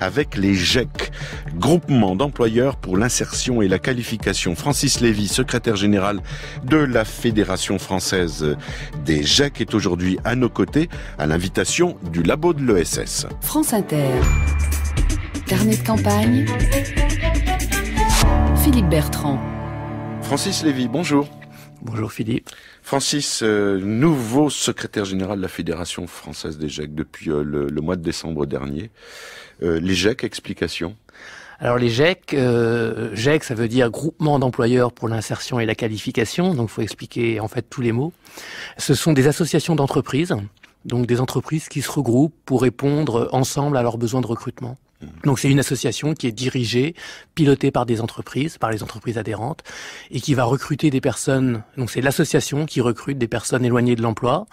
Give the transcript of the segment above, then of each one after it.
avec les GEC, Groupement d'employeurs pour l'insertion et la qualification. Francis Lévy, secrétaire général de la Fédération française des GEC, est aujourd'hui à nos côtés à l'invitation du labo de l'ESS. France Inter. Carnet de campagne. Philippe Bertrand. Francis Lévy, bonjour. Bonjour Philippe. Francis, nouveau secrétaire général de la Fédération française des GEC depuis le mois de décembre dernier. Les GEC, explication. Alors les GEC, GEC ça veut dire Groupement d'employeurs pour l'insertion et la qualification, donc il faut expliquer en fait tous les mots. Ce sont des associations d'entreprises, donc des entreprises qui se regroupent pour répondre ensemble à leurs besoins de recrutement. Donc c'est une association qui est dirigée, pilotée par des entreprises, par les entreprises adhérentes, et qui va recruter des personnes. Donc c'est l'association qui recrute des personnes éloignées de l'emploi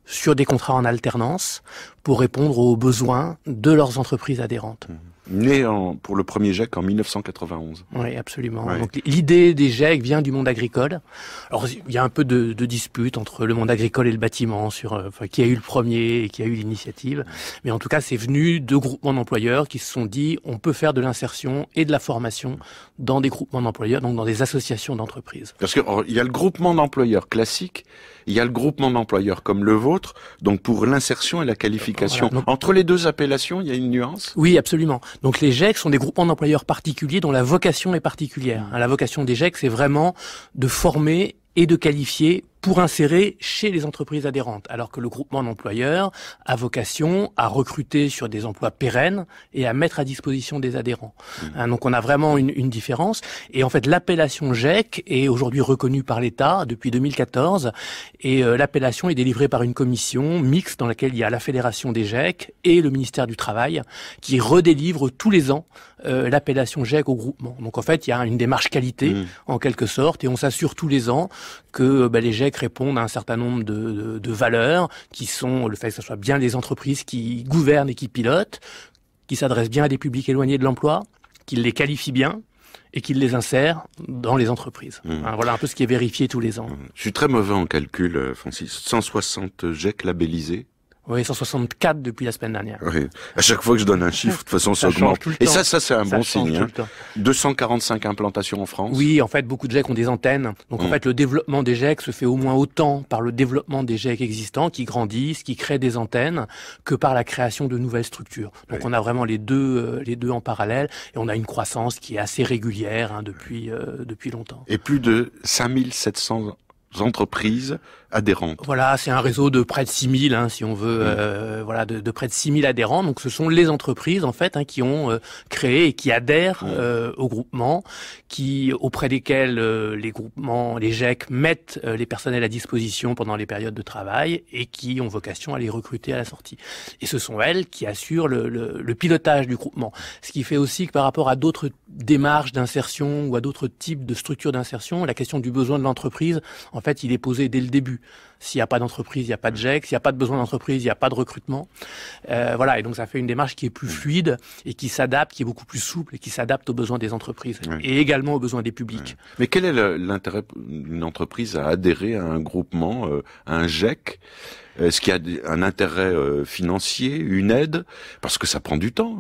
sur des contrats en alternance pour répondre aux besoins de leurs entreprises adhérentes. Né pour le premier GEC en 1991. Oui, absolument. Ouais. Donc l'idée des GEC vient du monde agricole. Alors il y a un peu de dispute entre le monde agricole et le bâtiment sur qui a eu le premier et qui a eu l'initiative. Mais en tout cas, c'est venu de groupements d'employeurs qui se sont dit on peut faire de l'insertion et de la formation dans des groupements d'employeurs, donc dans des associations d'entreprises. Parce que il y a le groupement d'employeurs classique, il y a le groupement d'employeurs comme le vôtre, donc pour l'insertion et la qualification. Voilà, donc, entre les deux appellations, il y a une nuance? Oui, absolument. Donc les GEC sont des groupements d'employeurs particuliers dont la vocation est particulière. La vocation des GEC, c'est vraiment de former et de qualifier pour insérer chez les entreprises adhérentes, alors que le groupement d'employeurs a vocation à recruter sur des emplois pérennes et à mettre à disposition des adhérents. Donc on a vraiment une différence. Et en fait, l'appellation GEC est aujourd'hui reconnue par l'État depuis 2014, et l'appellation est délivrée par une commission mixte dans laquelle il y a la Fédération des GEC et le ministère du Travail, qui redélivre tous les ans l'appellation GEC au groupement. Donc en fait, il y a une démarche qualité, en quelque sorte, et on s'assure tous les ans que les GEC répondent à un certain nombre de valeurs, qui sont le fait que ce soit bien les entreprises qui gouvernent et qui pilotent, qui s'adressent bien à des publics éloignés de l'emploi, qu'ils les qualifient bien et qu'ils les insèrent dans les entreprises. Voilà un peu ce qui est vérifié tous les ans. Je suis très mauvais en calcul, Francis. 160 GEC labellisés. Oui, 164 depuis la semaine dernière. Oui. À chaque fois que je donne un chiffre, de toute façon, ça augmente. Et ça c'est un bon signe. Hein. 245 implantations en France. Oui, en fait, beaucoup de GEC ont des antennes. Donc, en fait, le développement des GEC se fait au moins autant par le développement des GEC existants, qui grandissent, qui créent des antennes, que par la création de nouvelles structures. Donc, on a vraiment les deux en parallèle. Et on a une croissance qui est assez régulière depuis longtemps. Et plus de 5700 entreprises adhérentes. Voilà, c'est un réseau de près de 6000, si on veut, de près de 6000 adhérents. Donc, ce sont les entreprises, en fait, qui ont créé et qui adhèrent au groupement, auprès desquels les GEC mettent les personnels à disposition pendant les périodes de travail et qui ont vocation à les recruter à la sortie. Et ce sont elles qui assurent le pilotage du groupement. Ce qui fait aussi que par rapport à d'autres démarches d'insertion ou à d'autres types de structures d'insertion, la question du besoin de l'entreprise, en fait, il est posé dès le début. S'il n'y a pas d'entreprise, il n'y a pas de GEC. S'il n'y a pas de besoin d'entreprise, il n'y a pas de recrutement. Et donc ça fait une démarche qui est plus fluide et qui s'adapte, qui est beaucoup plus souple et qui s'adapte aux besoins des entreprises et également aux besoins des publics. Mais quel est l'intérêt d'une entreprise à adhérer à un groupement, à un GEC? Est-ce qu'il y a un intérêt financier, une aide? Parce que ça prend du temps.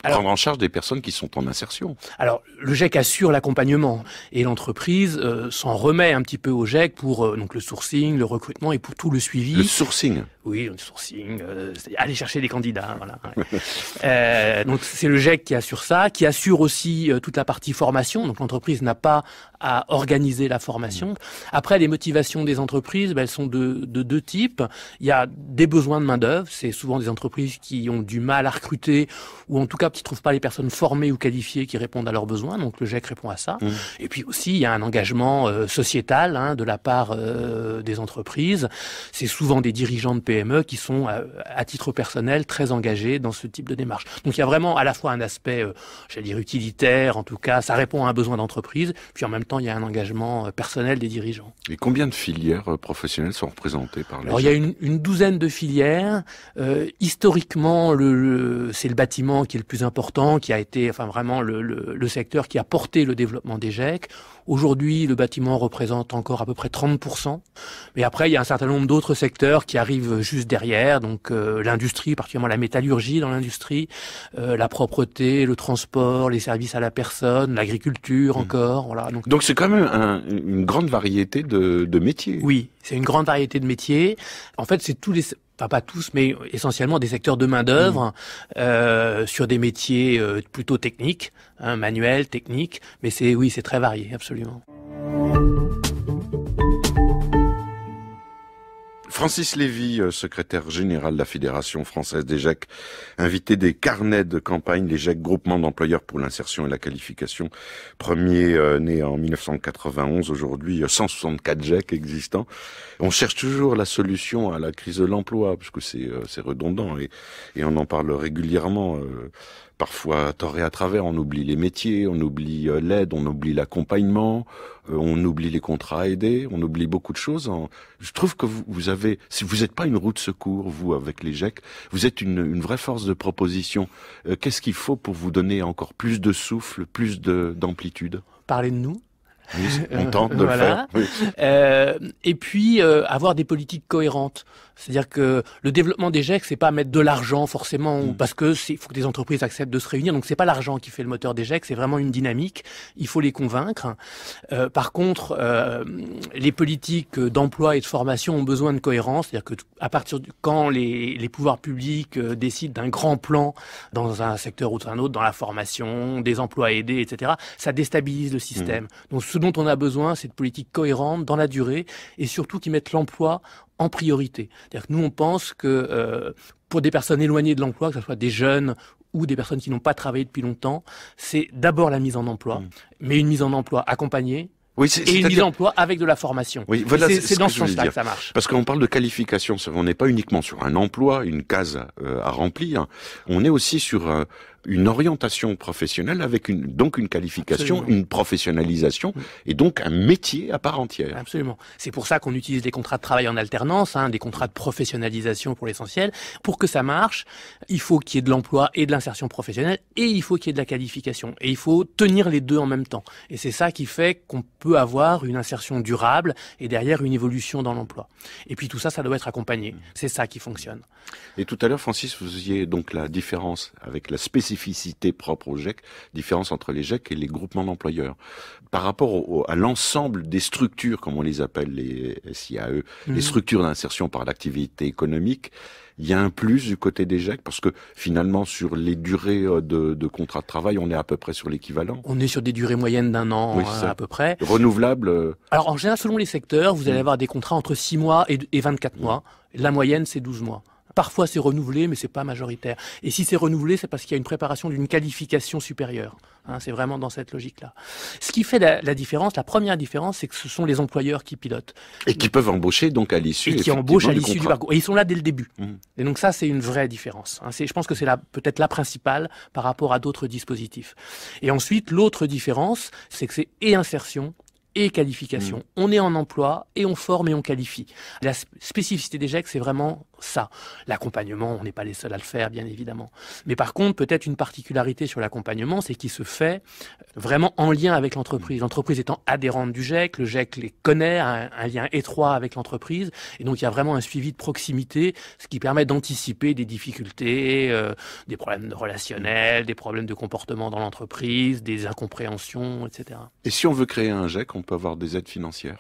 Prendre en charge des personnes qui sont en insertion. Alors, le GEC assure l'accompagnement et l'entreprise s'en remet un petit peu au GEC pour donc le sourcing, le recrutement et pour tout le suivi. Le sourcing. Oui, le sourcing, c'est aller chercher des candidats. Donc c'est le GEC qui assure ça, qui assure aussi toute la partie formation. Donc l'entreprise n'a pas à organiser la formation. Après, les motivations des entreprises, elles sont de deux types. Il y a des besoins de main-d'œuvre. C'est souvent des entreprises qui ont du mal à recruter ou en tout cas qui ne trouvent pas les personnes formées ou qualifiées qui répondent à leurs besoins. Donc le GEC répond à ça. Et puis aussi, il y a un engagement sociétal de la part des entreprises. C'est souvent des dirigeants de PME qui sont à titre personnel très engagés dans ce type de démarche. Donc il y a vraiment à la fois un aspect, j'allais dire utilitaire, en tout cas, ça répond à un besoin d'entreprise, puis en même temps il y a un engagement personnel des dirigeants. Et combien de filières professionnelles sont représentées par les Alors il y a une douzaine de filières. Historiquement, c'est le bâtiment qui est le plus important, qui a été vraiment le secteur qui a porté le développement des GEC. Aujourd'hui, le bâtiment représente encore à peu près 30%. Mais après, il y a un certain nombre d'autres secteurs qui arrivent juste derrière. Donc l'industrie, particulièrement la métallurgie dans l'industrie, la propreté, le transport, les services à la personne, l'agriculture encore. Voilà. Donc c'est quand même une grande variété de métiers. Oui, c'est une grande variété de métiers. En fait, c'est tous les... Enfin, pas tous, mais essentiellement des secteurs de main-d'œuvre sur des métiers plutôt techniques, manuels, techniques. Mais c'est très varié, absolument. Francis Lévy, secrétaire général de la Fédération française des GEC, invité des carnets de campagne, les GEC, groupement d'employeurs pour l'insertion et la qualification. Premier né en 1991, aujourd'hui 164 GEC existants. On cherche toujours la solution à la crise de l'emploi, parce que c'est redondant et on en parle régulièrement. Parfois, à tort et à travers, on oublie les métiers, on oublie l'aide, on oublie l'accompagnement, on oublie les contrats aidés, on oublie beaucoup de choses. Je trouve que vous avez, si vous n'êtes pas une roue de secours, vous, avec les GEC, vous êtes une vraie force de proposition. Qu'est-ce qu'il faut pour vous donner encore plus de souffle, plus d'amplitude ? Parler de nous. Oui, on tente de le faire. Oui. Et puis avoir des politiques cohérentes. C'est-à-dire que le développement des GEC, c'est pas mettre de l'argent forcément, parce que il faut que des entreprises acceptent de se réunir. Donc c'est pas l'argent qui fait le moteur des GEC, c'est vraiment une dynamique. Il faut les convaincre. Par contre, les politiques d'emploi et de formation ont besoin de cohérence. C'est-à-dire que à partir quand les pouvoirs publics décident d'un grand plan dans un secteur ou dans un autre, dans la formation, des emplois aidés, etc., ça déstabilise le système. Donc ce dont on a besoin, c'est de politiques cohérentes dans la durée et surtout qui mettent l'emploi en priorité. C'est-à-dire que nous, on pense que pour des personnes éloignées de l'emploi, que ce soit des jeunes ou des personnes qui n'ont pas travaillé depuis longtemps, c'est d'abord la mise en emploi, mais une mise en emploi accompagnée. Oui, et une mise en emploi avec de la formation. Oui, voilà, c'est dans ce sens-là que ça marche. Parce qu'on parle de qualification, on n'est pas uniquement sur un emploi, une case à remplir, on est aussi sur une orientation professionnelle avec donc une qualification, absolument, une professionnalisation et donc un métier à part entière. Absolument. C'est pour ça qu'on utilise des contrats de travail en alternance, des contrats de professionnalisation pour l'essentiel. Pour que ça marche, il faut qu'il y ait de l'emploi et de l'insertion professionnelle et il faut qu'il y ait de la qualification. Et il faut tenir les deux en même temps. Et c'est ça qui fait qu'on peut avoir une insertion durable et derrière une évolution dans l'emploi. Et puis tout ça, ça doit être accompagné. C'est ça qui fonctionne. Et tout à l'heure, Francis, vous faisiez donc la différence avec la spécificité propre au GEC, différence entre les GEC et les groupements d'employeurs. Par rapport à l'ensemble des structures, comme on les appelle, les SIAE, les structures d'insertion par l'activité économique, il y a un plus du côté des GEC, parce que finalement, sur les durées de contrat de travail, on est à peu près sur l'équivalent. On est sur des durées moyennes d'1 an, oui, à peu près. Renouvelable. Alors, en général, selon les secteurs, vous allez avoir des contrats entre 6 mois et 24 mois. La moyenne, c'est 12 mois. Parfois, c'est renouvelé, mais c'est pas majoritaire. Et si c'est renouvelé, c'est parce qu'il y a une préparation d'une qualification supérieure. C'est vraiment dans cette logique-là. Ce qui fait la différence, la première différence, c'est que ce sont les employeurs qui pilotent. Et qui peuvent embaucher donc à l'issue. Et qui embauchent à l'issue du parcours. Et ils sont là dès le début. Et donc ça, c'est une vraie différence. Je pense que c'est peut-être la principale par rapport à d'autres dispositifs. Et ensuite, l'autre différence, c'est que c'est et insertion et qualification. On est en emploi et on forme et on qualifie. La spécificité des GEC, c'est vraiment ça. L'accompagnement, on n'est pas les seuls à le faire, bien évidemment. Mais par contre, peut-être une particularité sur l'accompagnement, c'est qu'il se fait vraiment en lien avec l'entreprise. L'entreprise étant adhérente du GEC, le GEC les connaît, a un lien étroit avec l'entreprise, et donc il y a vraiment un suivi de proximité, ce qui permet d'anticiper des difficultés, des problèmes relationnels, des problèmes de comportement dans l'entreprise, des incompréhensions, etc. Et si on veut créer un GEC, on peut avoir des aides financières?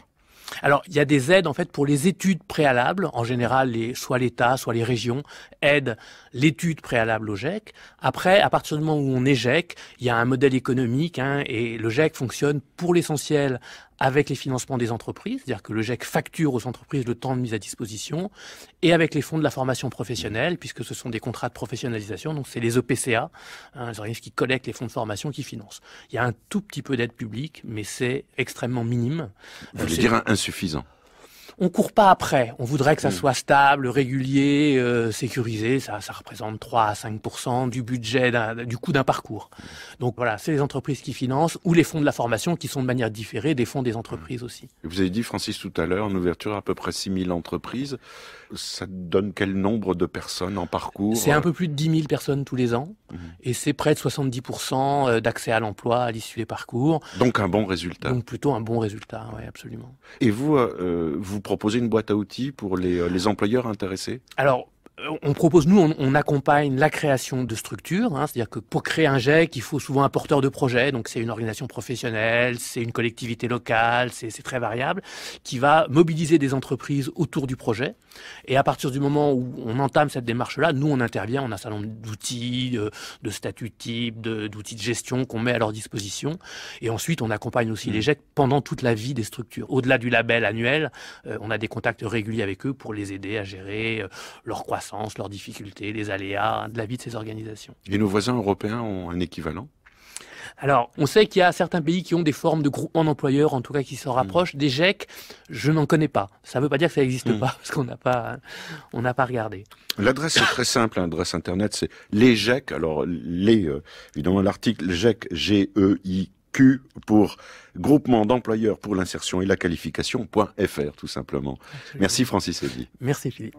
Alors, il y a des aides en fait pour les études préalables. En général, soit l'État, soit les régions aident l'étude préalable au GEC. Après, à partir du moment où on est GEC, il y a un modèle économique et le GEC fonctionne pour l'essentiel avec les financements des entreprises, c'est-à-dire que le GEC facture aux entreprises le temps de mise à disposition, et avec les fonds de la formation professionnelle, puisque ce sont des contrats de professionnalisation, donc c'est les EPCA, les organismes qui collectent les fonds de formation qui financent. Il y a un tout petit peu d'aide publique, mais c'est extrêmement minime. Vous voulez dire insuffisant? On court pas après. On voudrait que ça soit stable, régulier, sécurisé. Ça représente 3 à 5% du budget du coût d'un parcours. Donc voilà, c'est les entreprises qui financent ou les fonds de la formation qui sont de manière différée des fonds des entreprises aussi. Vous avez dit, Francis, tout à l'heure, en ouverture, à peu près 6000 entreprises. Ça donne quel nombre de personnes en parcours? C'est un peu plus de 10 000 personnes tous les ans. Et c'est près de 70% d'accès à l'emploi à l'issue des parcours. Donc un bon résultat. Donc plutôt un bon résultat, oui, absolument. Et vous, vous proposez une boîte à outils pour les employeurs intéressés? Alors, on propose, nous, on accompagne la création de structures, c'est-à-dire que pour créer un GEC, il faut souvent un porteur de projet, donc c'est une organisation professionnelle, c'est une collectivité locale, c'est très variable, qui va mobiliser des entreprises autour du projet. Et à partir du moment où on entame cette démarche-là, nous, on intervient, on a un certain nombre d'outils, de statuts types, d'outils de gestion qu'on met à leur disposition. Et ensuite, on accompagne aussi les GEC pendant toute la vie des structures. Au-delà du label annuel, on a des contacts réguliers avec eux pour les aider à gérer leur croissance, leurs difficultés, les aléas de la vie de ces organisations. Et nos voisins européens ont un équivalent? Alors, on sait qu'il y a certains pays qui ont des formes de groupements d'employeurs, en tout cas qui se rapprochent. Des GEC, je n'en connais pas. Ça ne veut pas dire que ça n'existe pas, parce qu'on n'a pas regardé. L'adresse est très simple, l'adresse internet, c'est les GEC. Alors, évidemment, l'article GEC, G-E-I-Q, pour Groupement d'employeurs pour l'insertion et la qualification.fr, tout simplement. Absolument. Merci Francis Lévy. Merci Philippe.